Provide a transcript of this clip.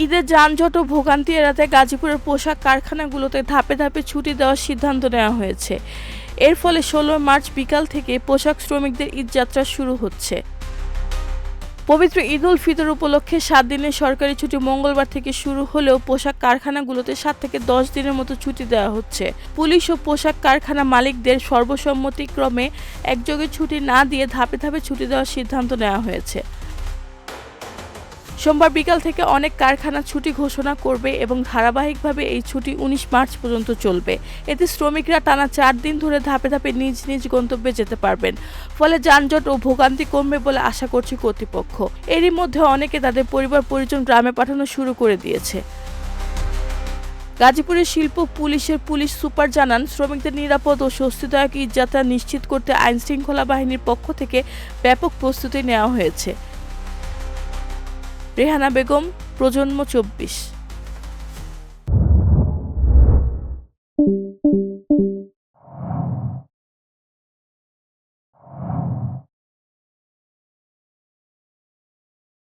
ঈদের যানজট ও ভোগান্তি এড়াতে গাজীপুরের পোশাক কারখানাগুলোতে ধাপে ধাপে ছুটি দেওয়ার সিদ্ধান্ত নেওয়া হয়েছে। এর ফলে ১৬ মার্চ বিকাল থেকে পোশাক শ্রমিকদের ঈদযাত্রা শুরু হচ্ছে। পবিত্র ঈদ উল ফিতর উপলক্ষে ৭ দিনের সরকারি ছুটি মঙ্গলবার থেকে শুরু হলেও পোশাক কারখানাগুলোতে ৭ থেকে ১০ দিনের মতো ছুটি দেওয়া হচ্ছে। পুলিশ ও পোশাক কারখানা মালিকদের সর্বসম্মতিক্রমে একযোগে ছুটি না দিয়ে ধাপে ধাপে ছুটি দেওয়ার সিদ্ধান্ত নেওয়া হয়েছে। সোমবার বিকাল থেকে অনেক কারখানা ছুটি ঘোষণা করবে এবং ধারাবাহিকভাবে এই ছুটি ১৯ মার্চ পর্যন্ত চলবে। এতে শ্রমিকরা টানা ৪ দিন ধরে ধাপে ধাপে নিজ নিজ গন্তব্যে যেতে পারবেন। ফলে যানজট ও ভোগান্তি কমবে বলে আশা করছে কর্তৃপক্ষ। এরই মধ্যে অনেকে তাদের পরিবার পরিজন গ্রামে পাঠানো শুরু করে দিয়েছে। গাজীপুরের শিল্প পুলিশের পুলিশ সুপার জানান, শ্রমিকদের নিরাপদ ও স্বস্তিদায়ক ঈদযাত্রা নিশ্চিত করতে আইনশৃঙ্খলা বাহিনীর পক্ষ থেকে ব্যাপক প্রস্তুতি নেওয়া হয়েছে। রেহানা বেগম, প্রজন্ম ২৪।